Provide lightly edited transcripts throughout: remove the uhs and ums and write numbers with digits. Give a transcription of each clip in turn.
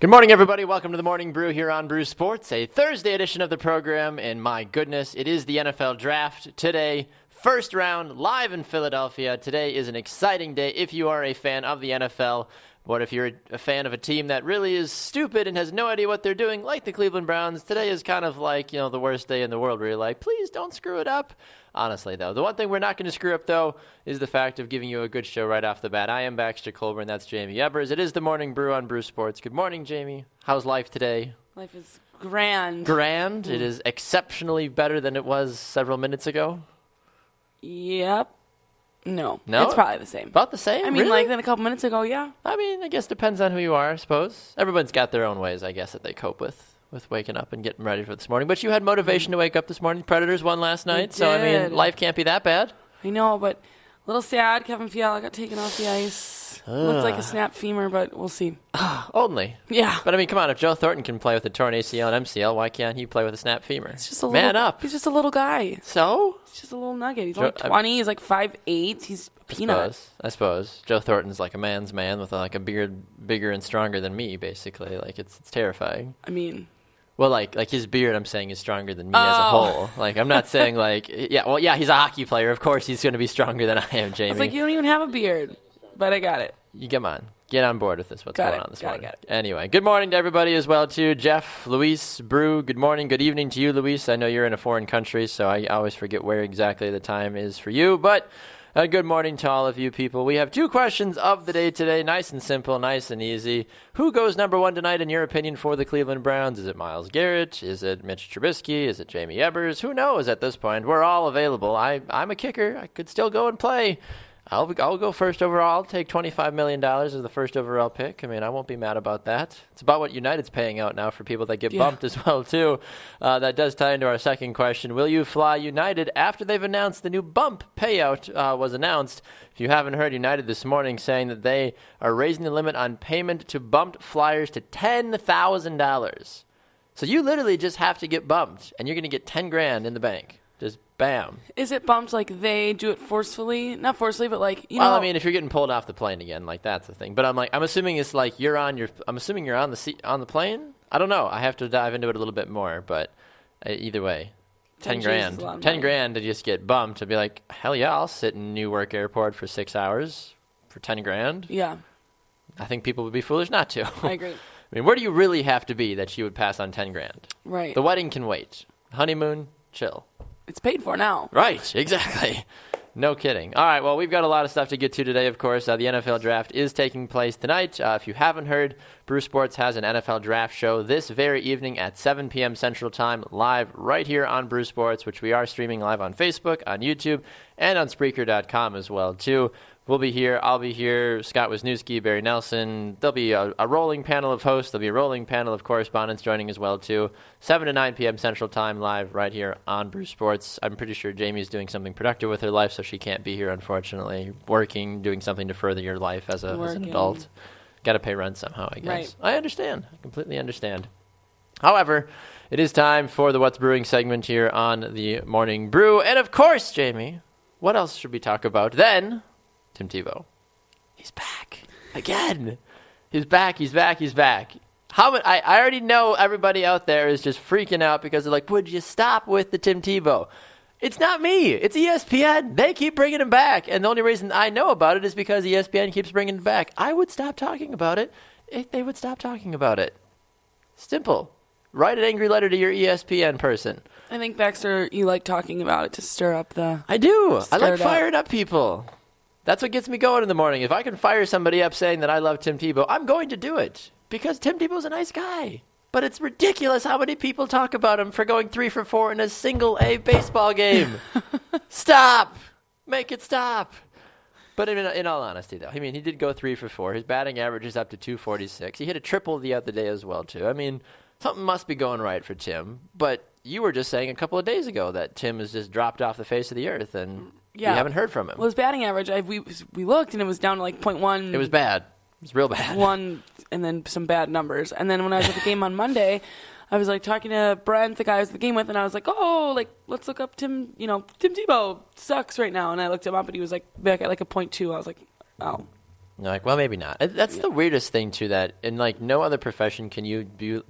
Good morning, everybody. Welcome to the Morning Brew here on Brew Sports, a Thursday edition of the program. And my goodness, it is the NFL Draft today. First round, live in Philadelphia. Today is an exciting day if you are a fan of the NFL. But if you're a fan of a team that really is stupid and has no idea what they're doing, like the Cleveland Browns, today is kind of like, the worst day in the world where you're like, please don't screw it up. Honestly, though, the one thing we're not going to screw up, though, is the fact of giving you a good show right off the bat. I am Baxter Colburn. That's Jaymee Evers. It is the Morning Brew on Brew Sports. Good morning, Jaymee. How's life today? Life is grand. Grand? It is exceptionally better than it was several minutes ago? Yep. No. No? It's probably the same. About the same? I mean, really? like then a couple minutes ago, yeah. I mean, I guess depends on who you are, I suppose. Everyone's got their own ways, I guess, that they cope with waking up and getting ready for this morning. But you had motivation to wake up this morning. Predators won last night, so, I mean, life can't be that bad. I know, but a little sad. Kevin Fiala got taken off the ice. Looks like a snapped femur, but we'll see. Only. Yeah. But, I mean, come on. If Joe Thornton can play with a torn ACL and MCL, why can't he play with a snapped femur? It's just a Man little, up. He's just a little guy. So? He's just a little nugget. He's only 20. He's like 5'8". He's a peanut. I suppose. Joe Thornton's like a man's man with like a beard bigger and stronger than me, basically. Like, it's terrifying. I mean... Well, like his beard, I'm saying, is stronger than me as a whole. Like, I'm not saying, like, he's a hockey player. Of course he's going to be stronger than I am, Jaymee. I was like, you don't even have a beard. But I got it. You come on. Get on board with this. What's going on this morning? Got it. Anyway, good morning to everybody as well, too. Jeff, Luis, Brew, good morning. Good evening to you, Luis. I know you're in a foreign country, so I always forget where exactly the time is for you. But good morning to all of you people. We have two questions of the day today. Nice and simple, nice and easy. Who goes number one tonight, in your opinion, for the Cleveland Browns? Is it Myles Garrett? Is it Mitch Trubisky? Is it Jaymee Evers? Who knows at this point? We're all available. I'm a kicker. I could still go and play. I'll go first overall. I'll take $25 million as the first overall pick. I mean, I won't be mad about that. It's about what United's paying out now for people that get bumped as well, too. That does tie into our second question. Will you fly United after they've announced the new bump payout was announced? If you haven't heard, United this morning saying that they are raising the limit on payment to bumped flyers to $10,000. So you literally just have to get bumped, and you're going to get $10,000 in the bank. Just bam. Is it bumped like they do it forcefully? Not forcefully, but like, Well, I mean, if you're getting pulled off the plane again, like that's the thing. But I'm assuming it's like I'm assuming you're on the seat on the plane. I don't know. I have to dive into it a little bit more, but either way, $10,000. $10,000 to just get bumped to be like, hell yeah, I'll sit in Newark Airport for 6 hours for $10,000. Yeah. I think people would be foolish not to. I agree. I mean, where do you really have to be that you would pass on $10,000? Right. The wedding can wait. Honeymoon, chill. It's paid for now. Right, exactly. No kidding. All right, well, we've got a lot of stuff to get to today, of course. The NFL Draft is taking place tonight. If you haven't heard, Brew Sports has an NFL Draft show this very evening at 7 p.m. Central Time, live right here on Brew Sports, which we are streaming live on Facebook, on YouTube, and on Spreaker.com as well, too. We'll be here. I'll be here. Scott Wisniewski, Barry Nelson. There'll be a rolling panel of hosts. There'll be a rolling panel of correspondents joining as well, too. 7 to 9 p.m. Central Time, live right here on Brew Sports. I'm pretty sure Jamie's doing something productive with her life, so she can't be here, unfortunately. Working, doing something to further your life as an adult. Got to pay rent somehow, I guess. Right. I understand. I completely understand. However, it is time for the What's Brewing segment here on the Morning Brew. And, of course, Jaymee, what else should we talk about then? Tim Tebow. He's back. Again. He's back. I already know everybody out there is just freaking out because they're like, would you stop with the Tim Tebow? It's not me. It's ESPN. They keep bringing him back. And the only reason I know about it is because ESPN keeps bringing him back. I would stop talking about it if they would stop talking about it. Simple. Write an angry letter to your ESPN person. I think, Baxter, you like talking about it to stir up the... I do. I like firing up people. That's what gets me going in the morning. If I can fire somebody up saying that I love Tim Tebow, I'm going to do it. Because Tim Tebow's a nice guy. But it's ridiculous how many people talk about him for going 3 for 4 in a single A baseball game. Stop. Make it stop. But in all honesty, though, I mean, he did go 3 for 4. His batting average is up to 246. He hit a triple the other day as well, too. I mean, something must be going right for Tim. But you were just saying a couple of days ago that Tim has just dropped off the face of the earth, and you haven't heard from him. Well, his batting average, we looked, and it was down to like 0.1. It was bad. It was real bad. One, and then some bad numbers. And then when I was at the game on Monday, I was like talking to Brent, the guy I was at the game with, and I was like, let's look up Tim Tebow sucks right now. And I looked him up, and he was like back at like a 0.2. I was like, oh. You're like, well, maybe not. That's the weirdest thing too. That in like no other profession can you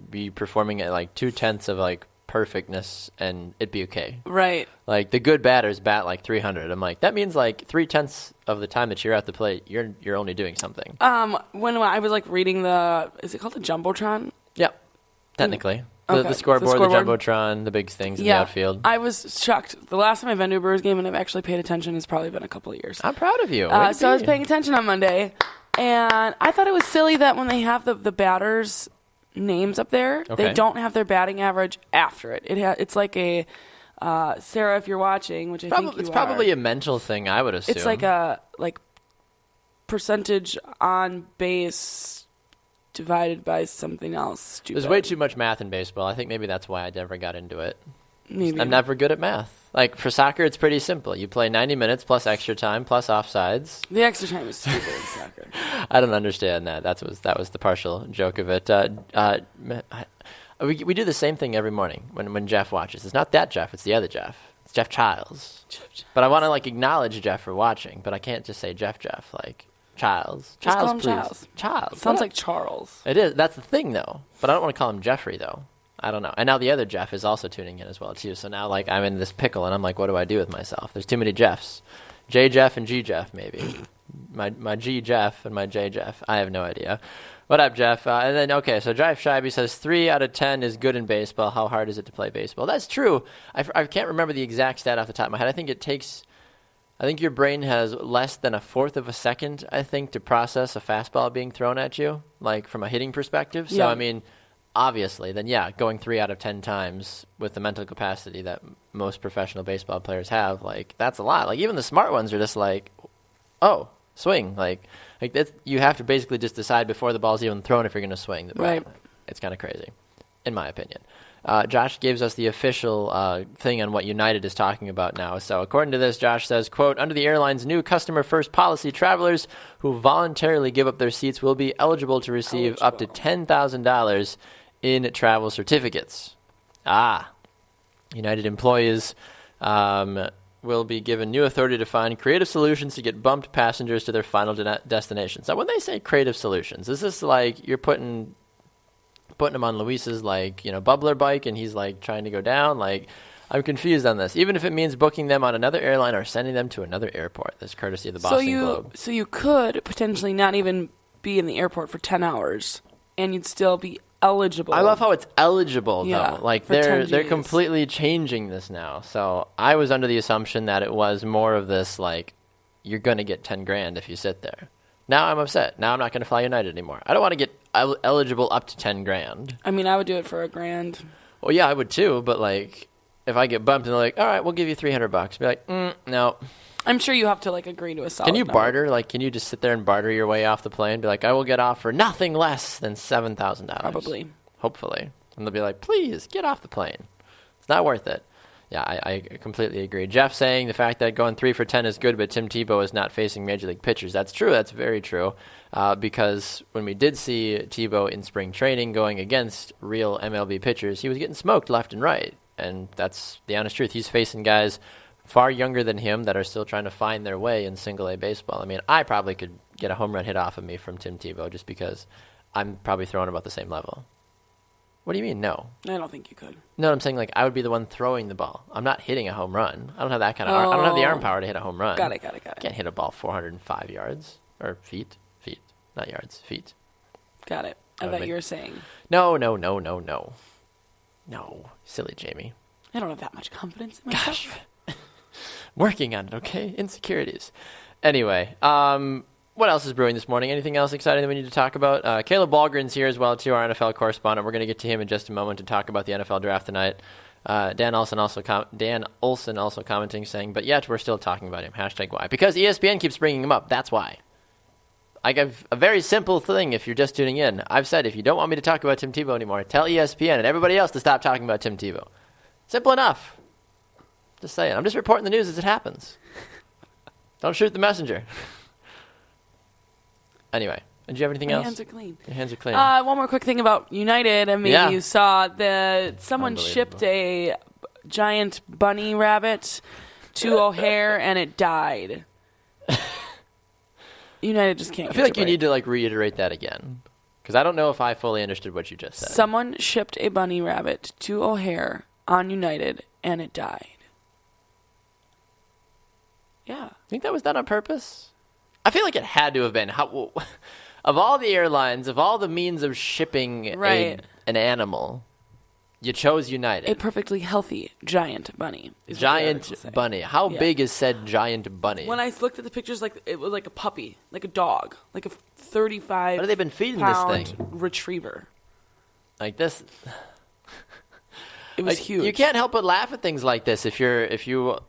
be performing at like 2/10 of like perfectness and it'd be okay. Right. Like the good batters bat like 300. I'm like, that means like 3/10 of the time that you're at the plate, you're only doing something. When I was like reading is it called the Jumbotron? Yep. Technically. Okay. The scoreboard, the Jumbotron, the big things in the outfield. I was shocked. The last time I've been to a Brewers game and I've actually paid attention has probably been a couple of years. I'm proud of you. So I was paying attention on Monday, and I thought it was silly that when they have the batters' names up there, they don't have their batting average after it. It's like a Sarah, if you're watching, which I think you it's are. probably a mental thing, I would assume. It's like a percentage on base divided by something else stupid. There's way too much math in baseball. I think maybe that's why I never got into it. Maybe. I'm never good at math. Like for soccer, it's pretty simple. You play 90 minutes plus extra time plus offsides. The extra time is stupid in soccer. I don't understand that. That was the partial joke of it. We do the same thing every morning when Jeff watches. It's not that Jeff. It's the other Jeff. It's Jeff Childs. But I want to like acknowledge Jeff for watching. But I can't just say Jeff. Like Childs. Just call him please. Childs. Sounds like Charles. It is. That's the thing, though. But I don't want to call him Jeffrey, though. I don't know. And now the other Jeff is also tuning in as well, too. So now, like, I'm in this pickle, and I'm like, what do I do with myself? There's too many Jeffs. J Jeff and G Jeff, maybe. my G Jeff and my J Jeff. I have no idea. What up, Jeff? And then, okay, so Drive Shiby says 3 out of 10 is good in baseball. How hard is it to play baseball? That's true. I can't remember the exact stat off the top of my head. I think your brain has less than a fourth of a second, I think, to process a fastball being thrown at you, like from a hitting perspective. So, yeah. I mean, obviously, then, yeah, going 3 out of 10 times with the mental capacity that most professional baseball players have, like, that's a lot. Like, even the smart ones are just like, oh, swing. Like that's, you have to basically just decide before the ball's even thrown if you're going to swing. Right. It's kind of crazy, in my opinion. Josh gives us the official thing on what United is talking about now. So according to this, Josh says, quote, under the airline's new customer-first policy, travelers who voluntarily give up their seats will be eligible to receive up to $10,000 in travel certificates. United employees will be given new authority to find creative solutions to get bumped passengers to their final destinations. Now, when they say creative solutions, is this like you're putting him on Luis's bubbler bike and he's like trying to go down? Like, I'm confused on this. Even if it means booking them on another airline or sending them to another airport. That's courtesy of the Boston Globe. So you could potentially not even be in the airport for 10 hours and you'd still be eligible. I love how it's eligible, yeah, though. Like they're completely changing this now. So I was under the assumption that it was more of this like you're going to get 10 grand if you sit there. Now I'm upset. Now I'm not going to fly United anymore. I don't want to get eligible up to 10 grand. I mean, I would do it for $1,000. Well, yeah, I would too. But like, if I get bumped and they're like, all right, we'll give you $300, be like, no. I'm sure you have to like agree to a solid Can you number. barter? Like, can you just sit there and barter your way off the plane? Be like, I will get off for nothing less than $7,000. Probably. Hopefully. And they'll be like, please get off the plane. It's not worth it. Yeah, I completely agree. Jeff saying the fact that going 3 for 10 is good, but Tim Tebow is not facing major league pitchers. That's true. That's very true. Because when we did see Tebow in spring training going against real MLB pitchers, he was getting smoked left and right. And that's the honest truth. He's facing guys far younger than him that are still trying to find their way in single-A baseball. I mean, I probably could get a home run hit off of me from Tim Tebow just because I'm probably throwing about the same level. What do you mean, no? I don't think you could. No, I'm saying, like, I would be the one throwing the ball. I'm not hitting a home run. I don't have that kind of I don't have the arm power to hit a home run. Got it. I can't hit a ball 405 yards. Or feet. Feet. Not yards. Feet. Got it. I thought you were saying. No. No. Silly Jaymee. I don't have that much confidence in myself. Gosh. Working on it, okay? Insecurities. Anyway, what else is brewing this morning? Anything else exciting that we need to talk about? Caleb Ballgren's here as well, too, our NFL correspondent. We're going to get to him in just a moment to talk about the NFL draft tonight. Dan Olson also commenting, saying, but yet we're still talking about him. Hashtag why? Because ESPN keeps bringing him up. That's why. I give a very simple thing if you're just tuning in. I've said if you don't want me to talk about Tim Tebow anymore, tell ESPN and everybody else to stop talking about Tim Tebow. Simple enough. Just saying. I'm just reporting the news as it happens. Don't shoot the messenger. Anyway, did you have anything else? My hands are clean. Your hands are clean. One more quick thing about United. I mean, you saw that someone shipped a giant bunny rabbit to O'Hare and it died. United just can't. I feel like you need to reiterate that again, because I don't know if I fully understood what you just said. Someone shipped a bunny rabbit to O'Hare on United, and it died. Yeah. Think that was done on purpose? I feel like it had to have been. Of all the airlines, of all the means of shipping an animal, you chose United. A perfectly healthy giant bunny. Giant bunny. How big is said giant bunny? When I looked at the pictures, it was like a puppy, like a dog, like a 35. What have they been feeding this thing? Retriever. Like this. It was huge. You can't help but laugh at things like this if you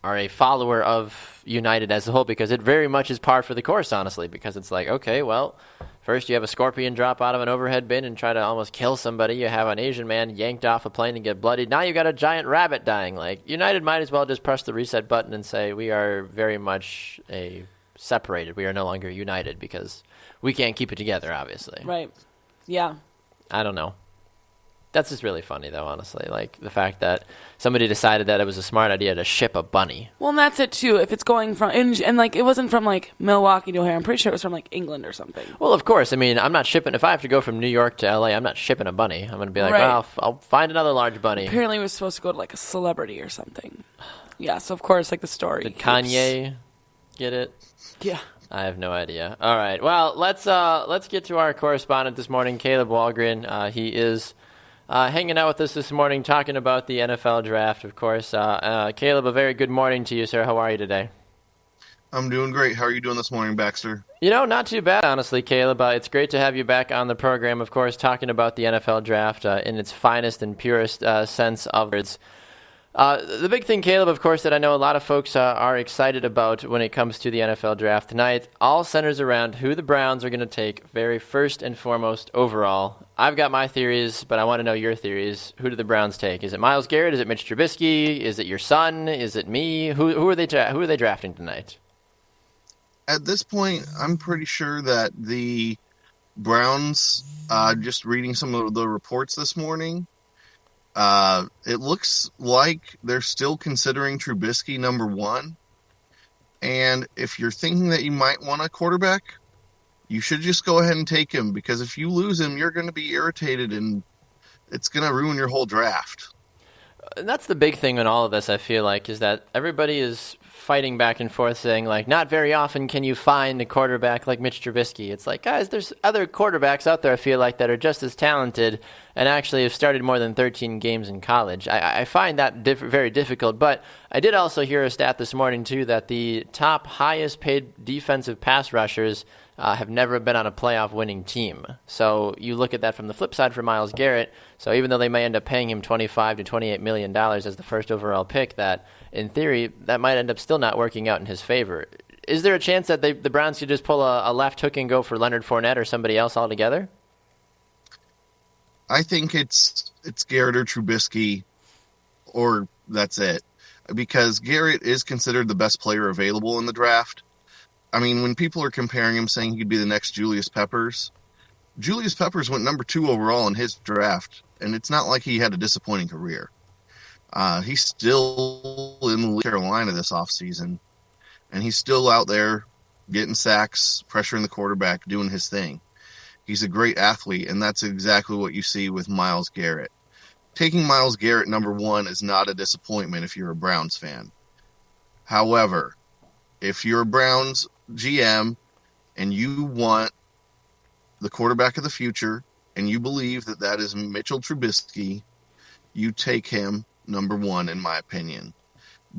are a follower of United as a whole, because it very much is par for the course, honestly, because it's like, okay, well, first you have a scorpion drop out of an overhead bin and try to almost kill somebody. You have an Asian man yanked off a plane and get bloodied. Now you got a giant rabbit dying. Like, United might as well just press the reset button and say, we are very much separated. We are no longer united because we can't keep it together, obviously. Right. Yeah. I don't know. That's just really funny, though, honestly. Like, the fact that somebody decided that it was a smart idea to ship a bunny. Well, and that's it, too. If it's going from... And it wasn't from, Milwaukee to O'Hare. I'm pretty sure it was from, England or something. Well, of course. I mean, I'm not shipping... If I have to go from New York to L.A., I'm not shipping a bunny. I'm going to be like, well, I'll find another large bunny. Apparently, it was supposed to go to, a celebrity or something. Yeah, so, of course, the story. Did Kanye get it? Yeah. I have no idea. All right. Well, let's get to our correspondent this morning, Caleb Walgren. He is... hanging out with us this morning, talking about the NFL draft, of course. Caleb, a very good morning to you, sir. How are you today? I'm doing great. How are you doing this morning, Baxter? Not too bad, honestly, Caleb. It's great to have you back on the program, of course, talking about the NFL draft in its finest and purest sense of words. The big thing, Caleb, of course, that I know a lot of folks are excited about when it comes to the NFL draft tonight, all centers around who the Browns are going to take very first and foremost overall. I've got my theories, but I want to know your theories. Who do the Browns take? Is it Myles Garrett? Is it Mitch Trubisky? Is it your son? Is it me? Who are they drafting tonight? At this point, I'm pretty sure that the Browns, just reading some of the reports this morning, it looks like they're still considering Trubisky number one. And if you're thinking that you might want a quarterback, you should just go ahead and take him, because if you lose him, you're going to be irritated and it's going to ruin your whole draft. And that's the big thing in all of this, I feel like, is that everybody is fighting back and forth saying, not very often can you find a quarterback like Mitch Trubisky. It's like, guys, there's other quarterbacks out there, I feel like, that are just as talented and actually have started more than 13 games in college. I find that very difficult, but I did also hear a stat this morning, too, that the top highest paid defensive pass rushers have never been on a playoff winning team. So you look at that from the flip side for Myles Garrett. So even though they may end up paying him $25 to $28 million as the first overall pick, that in theory, that might end up still not working out in his favor. Is there a chance that the Browns could just pull a left hook and go for Leonard Fournette or somebody else altogether? I think it's Garrett or Trubisky, or that's it. Because Garrett is considered the best player available in the draft. I mean, when people are comparing him, saying he could be the next Julius Peppers went number 2 overall in his draft, and it's not like he had a disappointing career. He's still in Carolina this offseason, and he's still out there getting sacks, pressuring the quarterback, doing his thing. He's a great athlete, and that's exactly what you see with Myles Garrett. Taking Myles Garrett number 1 is not a disappointment if you're a Browns fan. However, if you're a Browns GM and you want the quarterback of the future and you believe that that is Mitchell Trubisky, you take him number 1, in my opinion.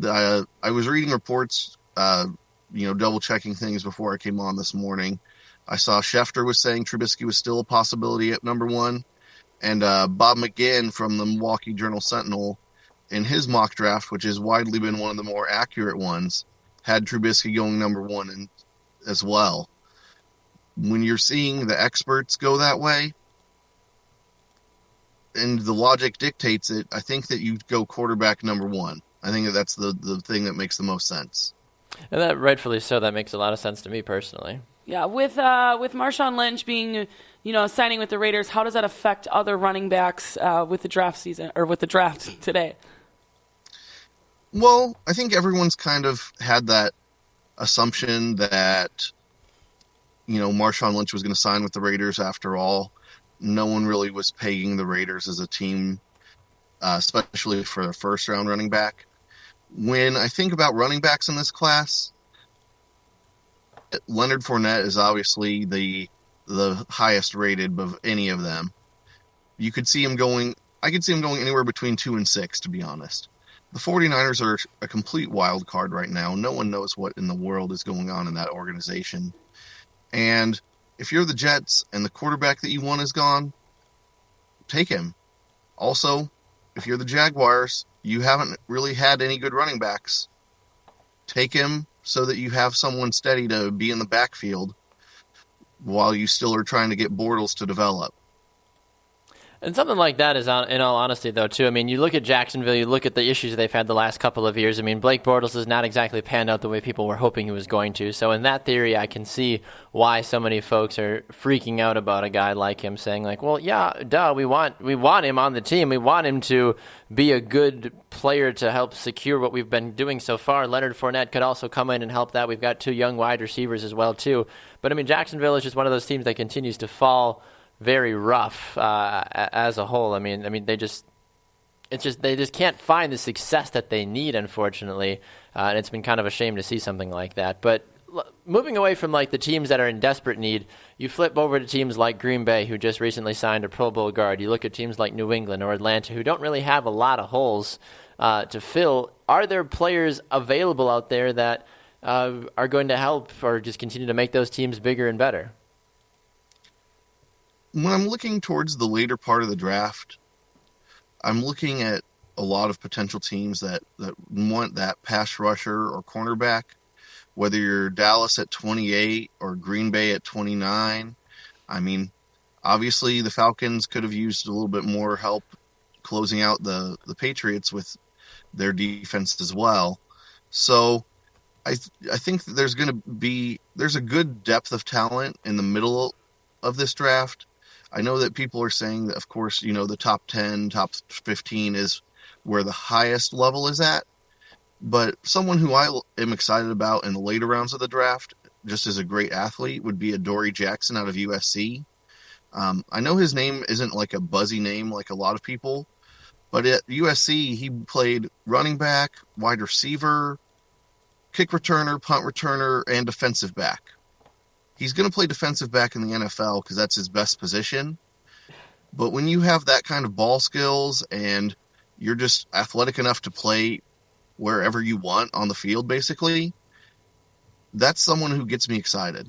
I was reading reports, double-checking things before I came on this morning. I saw Schefter was saying Trubisky was still a possibility at number 1, and Bob McGinn from the Milwaukee Journal-Sentinel, in his mock draft, which has widely been one of the more accurate ones, had Trubisky going number 1 as well. When you're seeing the experts go that way, and the logic dictates it, I think that you go quarterback number 1. I think that's the thing that makes the most sense. And that rightfully so. That makes a lot of sense to me personally. Yeah, with Marshawn Lynch being, signing with the Raiders, how does that affect other running backs with the draft season or with the draft today? Well, I think everyone's kind of had that assumption that Marshawn Lynch was going to sign with the Raiders after all. No one really was pegging the Raiders as a team, especially for a first-round running back. When I think about running backs in this class, Leonard Fournette is obviously the highest rated of any of them. I could see him going anywhere between 2 and 6, to be honest. The 49ers are a complete wild card right now. No one knows what in the world is going on in that organization. And if you're the Jets and the quarterback that you want is gone, take him. Also, if you're the Jaguars, you haven't really had any good running backs. Take him so that you have someone steady to be in the backfield while you still are trying to get Bortles to develop. And something like that is, in all honesty, though, too. I mean, you look at Jacksonville, you look at the issues they've had the last couple of years. I mean, Blake Bortles has not exactly panned out the way people were hoping he was going to. So in that theory, I can see why so many folks are freaking out about a guy like him, saying like, well, yeah, duh, we want him on the team. We want him to be a good player to help secure what we've been doing so far. Leonard Fournette could also come in and help that. We've got 2 young wide receivers as well, too. But, I mean, Jacksonville is just one of those teams that continues to fall very rough as a whole. I mean, they just can't find the success that they need, unfortunately, and it's been kind of a shame to see something like that. But moving away from like the teams that are in desperate need, you flip over to teams like Green Bay, who just recently signed a Pro Bowl guard. You look at teams like New England or Atlanta, who don't really have a lot of holes to fill. Are there players available out there that are going to help or just continue to make those teams bigger and better? When I'm looking towards the later part of the draft, I'm looking at a lot of potential teams that want that pass rusher or cornerback, whether you're Dallas at 28 or Green Bay at 29. I mean, obviously the Falcons could have used a little bit more help closing out the Patriots with their defense as well. So I think that there's a good depth of talent in the middle of this draft. I know that people are saying that, of course, the top 10, top 15 is where the highest level is at. But someone who I am excited about in the later rounds of the draft, just as a great athlete, would be Adoree Jackson out of USC. I know his name isn't like a buzzy name like a lot of people, but at USC, he played running back, wide receiver, kick returner, punt returner, and defensive back. He's going to play defensive back in the NFL because that's his best position. But when you have that kind of ball skills and you're just athletic enough to play wherever you want on the field, basically, that's someone who gets me excited.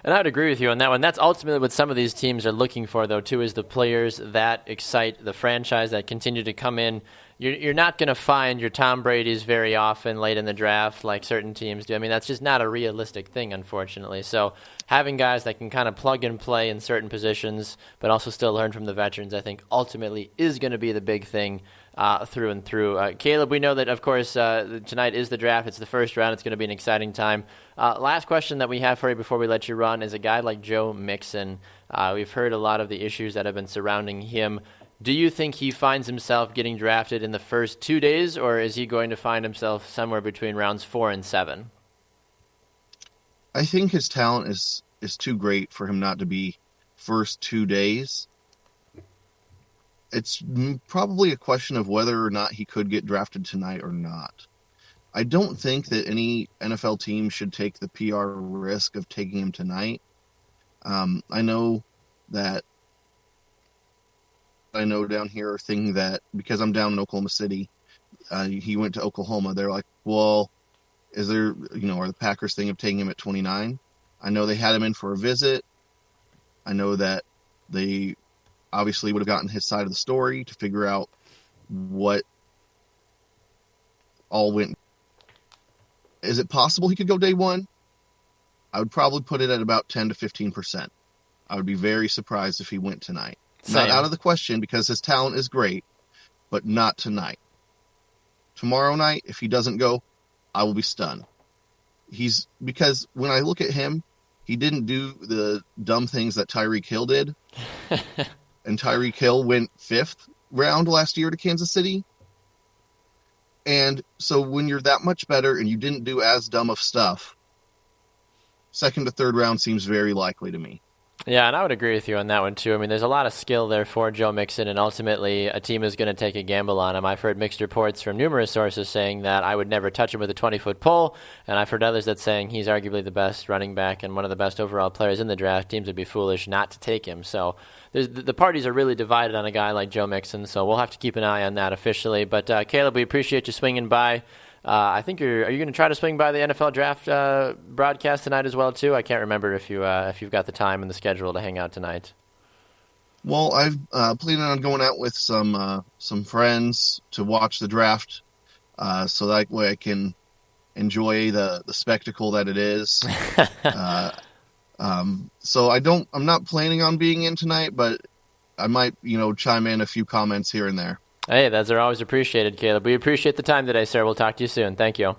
And I would agree with you on that one. That's ultimately what some of these teams are looking for, though, too, is the players that excite the franchise, that continue to come in. You're not going to find your Tom Brady's very often late in the draft like certain teams do. I mean, that's just not a realistic thing, unfortunately. So having guys that can kind of plug and play in certain positions but also still learn from the veterans, I think, ultimately is going to be the big thing through and through. Caleb, we know that, of course, tonight is the draft. It's the first round. It's going to be an exciting time. Last question that we have for you before we let you run is a guy like Joe Mixon. We've heard a lot of the issues that have been surrounding him. Do you think he finds himself getting drafted in the first 2 days, or is he going to find himself somewhere between rounds 4 and 7? I think his talent is too great for him not to be first 2 days. It's probably a question of whether or not he could get drafted tonight or not. I don't think that any NFL team should take the PR risk of taking him tonight. I know down here are thinking that because I'm down in Oklahoma City, he went to Oklahoma. They're like, well, are the Packers thinking of taking him at 29? I know they had him in for a visit. I know that they obviously would have gotten his side of the story to figure out what all went. Is it possible he could go day one? I would probably put it at about 10 to 15%. I would be very surprised if he went tonight. Same. Not out of the question because his talent is great, but not tonight. Tomorrow night, if he doesn't go, I will be stunned. Because when I look at him, he didn't do the dumb things that Tyreek Hill did. And Tyreek Hill went 5th round last year to Kansas City. And so when you're that much better and you didn't do as dumb of stuff, second to third round seems very likely to me. Yeah, and I would agree with you on that one, too. I mean, there's a lot of skill there for Joe Mixon, and ultimately a team is going to take a gamble on him. I've heard mixed reports from numerous sources saying that I would never touch him with a 20-foot pole, and I've heard others that saying he's arguably the best running back and one of the best overall players in the draft. Teams would be foolish not to take him. So the parties are really divided on a guy like Joe Mixon, so we'll have to keep an eye on that officially. But, Caleb, we appreciate you swinging by. I think are you going to try to swing by the NFL draft broadcast tonight as well too? I can't remember if you've got the time and the schedule to hang out tonight. Well, I've planning on going out with some friends to watch the draft, so that way I can enjoy the spectacle that it is. So I'm not planning on being in tonight, but I might chime in a few comments here and there. Hey, those are always appreciated, Caleb. We appreciate the time today, sir. We'll talk to you soon. Thank you.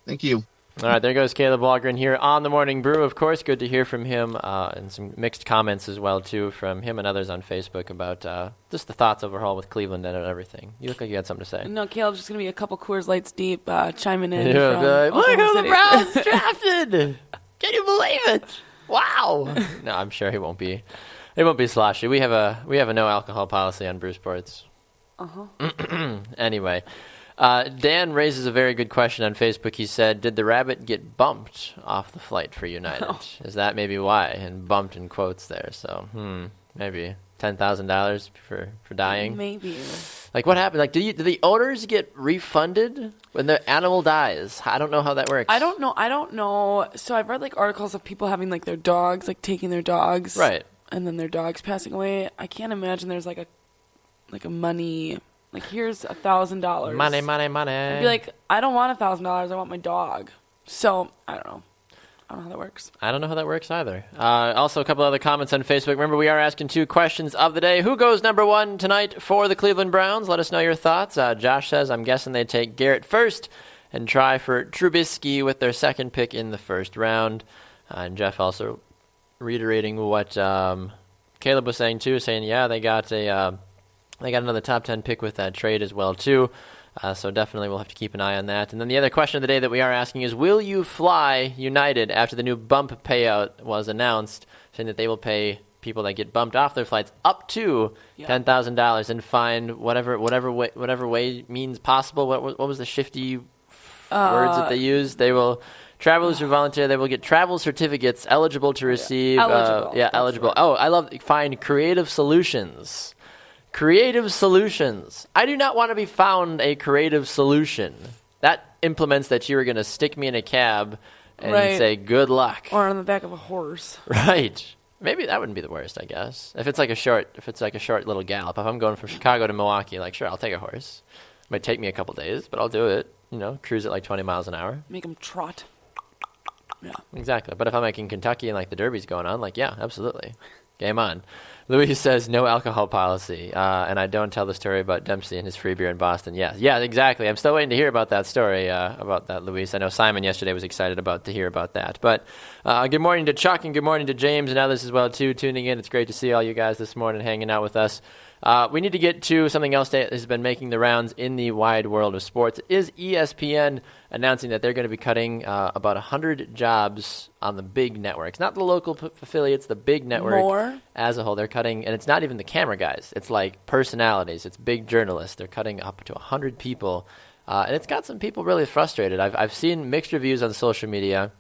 Thank you. All right, there goes Caleb Walgren here on the Morning Brew. Of course, good to hear from him, and some mixed comments as well, too, from him and others on Facebook about just the thoughts overall with Cleveland and everything. You look like you had something to say. No, Caleb's just going to be a couple Coors Lights deep, chiming in. Yeah, from look who the City. Browns drafted! Can you believe it? Wow. No, I'm sure he won't be. It won't be sloshy. We have a no alcohol policy on Brew Sports. Anyway, Dan raises a very good question on Facebook. He said, did the rabbit get bumped off the flight for United? Oh. Is that maybe why? And bumped in quotes there. So, maybe $10,000 for dying? Maybe. Like, what happened? Like, do the owners get refunded when the animal dies? I don't know how that works. I don't know. So I've read, like, articles of people having, like, their dogs, like, taking their dogs. Right. And then their dogs passing away. I can't imagine there's, like, a money, like, here's $1,000. Money. I'd be like, I don't want $1,000. I want my dog. So, I don't know. I don't know how that works. I don't know how that works either. Also, a couple other comments on Facebook. Remember, we are asking 2 questions of the day. Who goes number 1 tonight for the Cleveland Browns? Let us know your thoughts. Josh says, I'm guessing they take Garrett first and try for Trubisky with their second pick in the first round. And Jeff also reiterating what Caleb was saying, too, saying, yeah, they got another top 10 pick with that trade as well, too. So definitely we'll have to keep an eye on that. And then the other question of the day that we are asking is, will you fly United after the new bump payout was announced, saying that they will pay people that get bumped off their flights up to $10,000 and find whatever way means possible? What was the shifty words that they used? They will... Travelers who volunteer, they will get travel certificates eligible to receive. Eligible. Oh, I love find creative solutions. Creative solutions. I do not want to be found a creative solution. That implements that you are going to stick me in a cab and say good luck. Or on the back of a horse. Right. Maybe that wouldn't be the worst, I guess. If it's like a short little gallop. If I'm going from Chicago to Milwaukee, like, sure, I'll take a horse. It might take me a couple days, but I'll do it. Cruise at like 20 miles an hour. Make them trot. Yeah. Exactly. But if I'm like in Kentucky and like the Derby's going on, like, yeah, absolutely. Game on. Louis says no alcohol policy, and I don't tell the story about Dempsey and his free beer in Boston. Yeah, exactly. I'm still waiting to hear about that story, about that, Luis. I know Simon yesterday was excited to hear about that. But good morning to Chuck and good morning to James and others as well, too, tuning in. It's great to see all you guys this morning hanging out with us. We need to get to something else that has been making the rounds in the wide world of sports. Is ESPN announcing that they're going to be cutting about 100 jobs on the big networks, not the local affiliates, the big network More? As a whole. They're cutting, and it's not even the camera guys. It's like personalities. It's big journalists. They're cutting up to 100 people, and it's got some people really frustrated. I've seen mixed reviews on social media,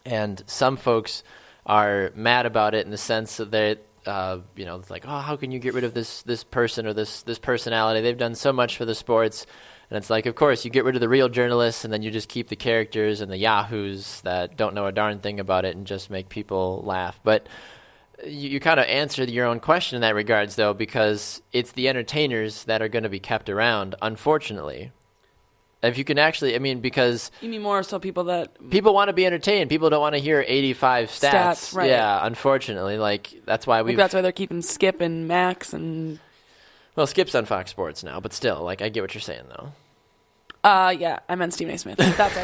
and some folks are mad about it in the sense that they. It's like, oh, how can you get rid of this person or this personality? They've done so much for the sports. And it's like, of course, you get rid of the real journalists and then you just keep the characters and the yahoos that don't know a darn thing about it and just make people laugh. But you kind of answered your own question in that regards, though, because it's the entertainers that are going to be kept around, unfortunately. If you can actually, because... You mean more so people that... People want to be entertained. People don't want to hear 85 stats. Right. Yeah, unfortunately. That's why that's why they're keeping Skip and Max and... Well, Skip's on Fox Sports now, but still, I get what you're saying, though. Yeah, I meant Stephen A. Smith. That's what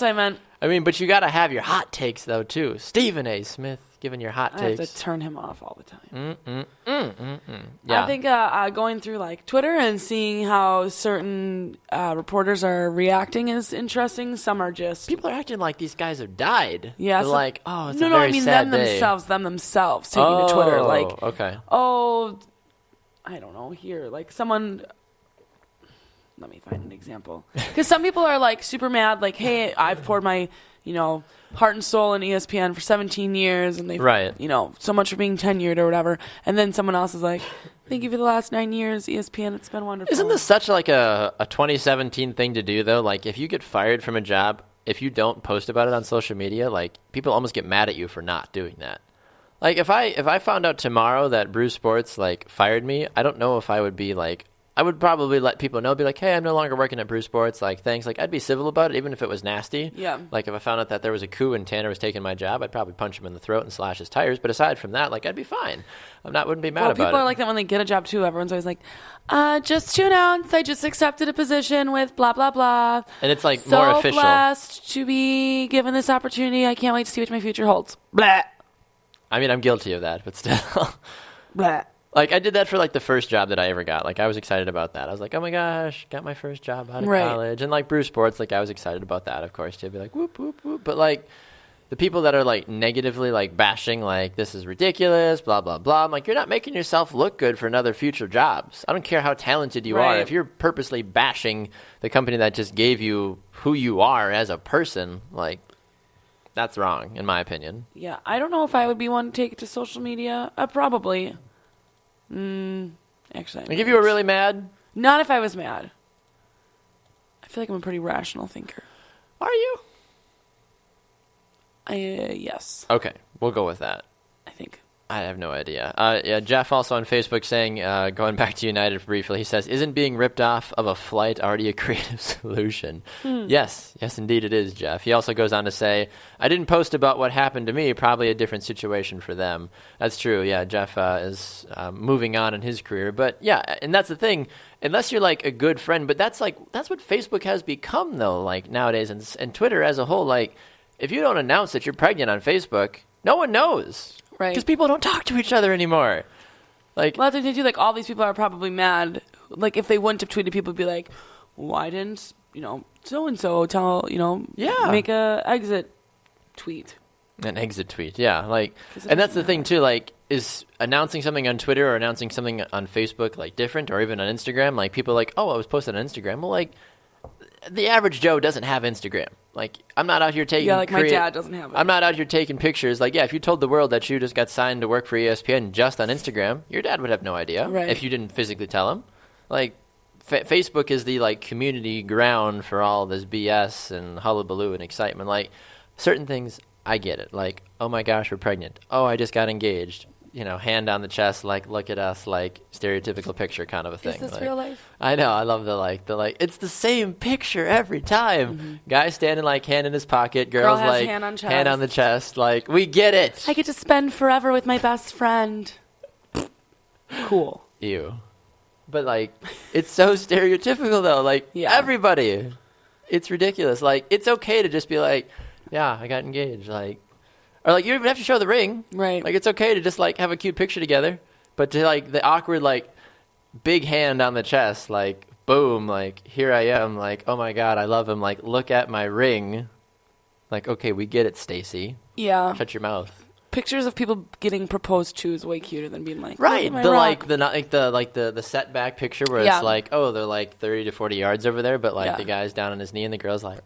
I meant. I mean, but you got to have your hot takes, though, too. Stephen A. Smith giving your hot takes. I have to turn him off all the time. Yeah. I think going through like Twitter and seeing how certain reporters are reacting is interesting. Some are just people are acting like these guys have died. Yeah, they're like, oh, it's a no, very I mean sad them day. themselves taking to Twitter like, okay, oh, I don't know here, like someone. Let me find an example. Because some people are like super mad, like, hey, I've poured my, heart and soul in ESPN for 17 years, and they've, so much for being tenured or whatever. And then someone else is like, thank you for the last 9 years, ESPN. It's been wonderful. Isn't this such like a 2017 thing to do, though? Like, if you get fired from a job, if you don't post about it on social media, like, people almost get mad at you for not doing that. Like, if I found out tomorrow that Brew Sports, like, fired me, I don't know if I would be like, I would probably let people know, be like, hey, I'm no longer working at Brew Sports, like, thanks. Like, I'd be civil about it, even if it was nasty. Yeah. Like, if I found out that there was a coup and Tanner was taking my job, I'd probably punch him in the throat and slash his tires. But aside from that, like, I'd be fine. Wouldn't be mad about it. People are like that when they get a job, too. Everyone's always like, just to announce, I just accepted a position with blah, blah, blah. And it's, like, so more official. So blessed to be given this opportunity. I can't wait to see what my future holds. Blah. I mean, I'm guilty of that, but still. Blah. Like, I did that for, like, the first job that I ever got. Like, I was excited about that. I was like, oh, my gosh, got my first job out of college. And, like, Brew Sports, like, I was excited about that, of course, too. Be like, whoop, whoop, whoop. But, like, the people that are, like, negatively, like, bashing, like, this is ridiculous, blah, blah, blah. I'm like, you're not making yourself look good for another future jobs. I don't care how talented you are. If you're purposely bashing the company that just gave you who you are as a person, like, that's wrong, in my opinion. Yeah, I don't know if I would be one to take it to social media. Probably. Actually, Like, if you were really mad? Not if I was mad. I feel like I'm a pretty rational thinker. Are you? Yes. Okay, we'll go with that. I think. I have no idea. Yeah, Jeff also on Facebook saying, going back to United briefly, he says, isn't being ripped off of a flight already a creative solution? Yes, indeed it is, Jeff. He also goes on to say, I didn't post about what happened to me, probably a different situation for them. That's true, yeah, Jeff is moving on in his career. But yeah, and that's the thing, unless you're like a good friend, but that's what Facebook has become though, like nowadays, and Twitter as a whole, like, if you don't announce that you're pregnant on Facebook, no one knows. Right. Because people don't talk to each other anymore. Like, well, that's what they do. Like, all these people are probably mad. Like, if they wouldn't have tweeted, people would be like, why didn't, so-and-so tell, make a exit tweet. An exit tweet, yeah. Like, and that's the thing, too. Like, is announcing something on Twitter or announcing something on Facebook, like, different? Or even on Instagram? Like, people are like, oh, I was posted on Instagram. Well, like, the average Joe doesn't have Instagram. Like, I'm not out here taking... Yeah, like my dad doesn't have it. I'm not out here taking pictures. Like, yeah, if you told the world that you just got signed to work for ESPN just on Instagram, your dad would have no idea if you didn't physically tell him. Like, Facebook is the, like, community ground for all this BS and hullabaloo and excitement. Like, certain things, I get it. Like, oh my gosh, we're pregnant. Oh, I just got engaged. Hand on the chest, like, look at us, like, stereotypical picture kind of a thing. Is this like, real life? I know, I love the it's the same picture every time. Mm-hmm. Guy standing, like, hand in his pocket, girls, Girl has like, hand on the chest, like, we get it. I get to spend forever with my best friend. Cool. Ew. But, like, it's so stereotypical, though. Like, everybody. It's ridiculous. Like, it's okay to just be like, yeah, I got engaged, like, or, like, you don't even have to show the ring. Right. Like, it's okay to just, like, have a cute picture together. But to, like, the awkward, like, big hand on the chest, like, boom, like, here I am, like, oh, my God, I love him. Like, look at my ring. Like, okay, we get it, Stacy. Yeah. Shut your mouth. Pictures of people getting proposed to is way cuter than being like, right. The setback picture where it's like, oh, they're, like, 30 to 40 yards over there, but, like, the guy's down on his knee and the girl's like,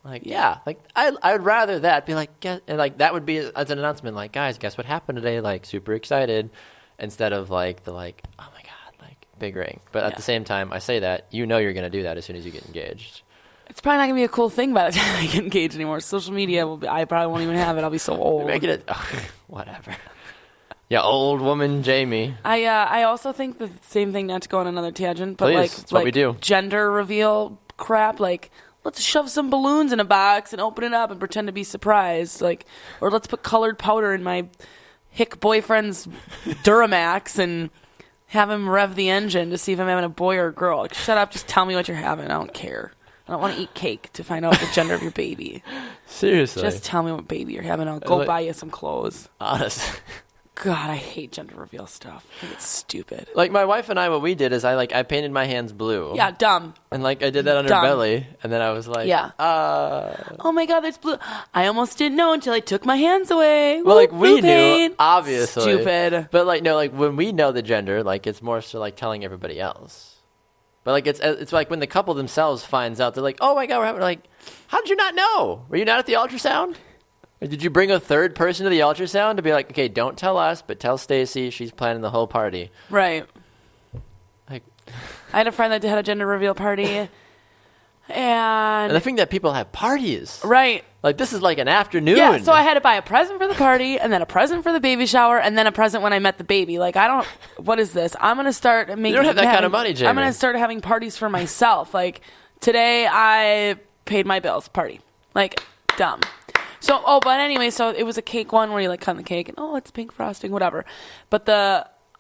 I would rather that be like, that would be as an announcement, like, guys, guess what happened today? Like, super excited, instead of like the oh my God, like, big ring. But at the same time, I say that you're gonna do that as soon as you get engaged. It's probably not gonna be a cool thing by the time I get engaged anymore. Social media I probably won't even have it. I'll be so old. Making it whatever. Yeah, old woman Jaymee. I also think the same thing. Not to go on another tangent, but please, that's what we do. Gender reveal crap, like, let's shove some balloons in a box and open it up and pretend to be surprised. Like, or let's put colored powder in my hick boyfriend's Duramax and have him rev the engine to see if I'm having a boy or a girl. Like, shut up, just tell me what you're having. I don't care. I don't want to eat cake to find out the gender of your baby. Seriously. Just tell me what baby you're having. I'll go buy you some clothes. Honestly. God, I hate gender reveal stuff. I think it's stupid. Like, my wife and I, what we did is I painted my hands blue. Yeah, dumb. And, I did that on her belly. And then I was like, yeah. Oh, my God, there's blue. I almost didn't know until I took my hands away. Well, we knew, paint. obviously. Stupid. But, no, when we know the gender, it's more so, telling everybody else. But, it's like when the couple themselves finds out, they're like, oh, my God, we're having, how did you not know? Were you not at the ultrasound? Or did you bring a third person to the ultrasound to be like, okay, don't tell us, but tell Stacy, she's planning the whole party. Right. I had a friend that had a gender reveal party. And the thing that people have parties. Right. This is like an afternoon. Yeah, so I had to buy a present for the party, and then a present for the baby shower, and then a present when I met the baby. What is this? I'm going to start making... You don't have that kind of money, Jaymee. I'm going to start having parties for myself. Today I paid my bills. Party. Dumb. So, but anyway, so it was a cake one where you, cut the cake, and, it's pink frosting, whatever. But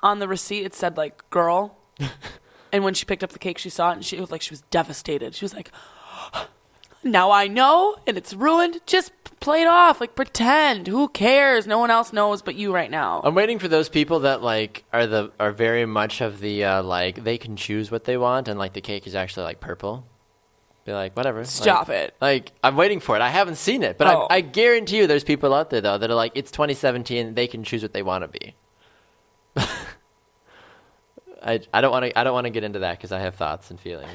on the receipt, it said, girl. And when she picked up the cake, she saw it, and she was devastated. She was like... Now I know, and it's ruined. Just play it off. Pretend. Who cares? No one else knows but you right now. I'm waiting for those people that are very much of the they can choose what they want, and the cake is actually purple. Be like, whatever. Stop it. I'm waiting for it. I haven't seen it, but I guarantee you, there's people out there though that are it's 2017. They can choose what they want to be. I don't want to get into that because I have thoughts and feelings,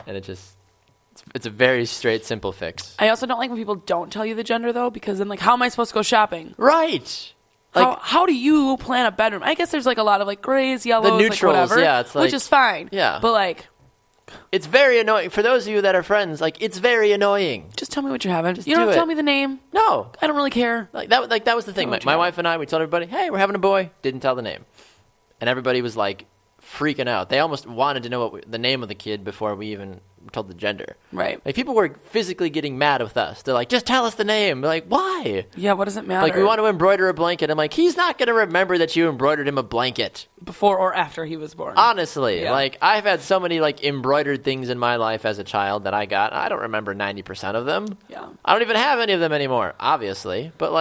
and it's a very straight, simple fix. I also don't like when people don't tell you the gender, though, because then, how am I supposed to go shopping? Right. How do you plan a bedroom? I guess there's, a lot of, grays, yellows, the neutrals, whatever. yeah, it's which is fine. Yeah. But, it's very annoying. For those of you that are friends, it's very annoying. Just tell me what you're having. You don't tell me the name. No. I don't really care. That was the thing. My wife and I, we told everybody, hey, we're having a boy. Didn't tell the name. And everybody was, freaking out. They almost wanted to know the name of the kid before we even told the gender. Right. People were physically getting mad with us. They're like, just tell us the name. We're like, why? Yeah, what does it matter? We want to embroider a blanket. I'm like, he's not going to remember that you embroidered him a blanket. Before or after he was born. Honestly. Yeah. I've had so many, embroidered things in my life as a child that I got. I don't remember 90% of them. Yeah. I don't even have any of them anymore, obviously. But,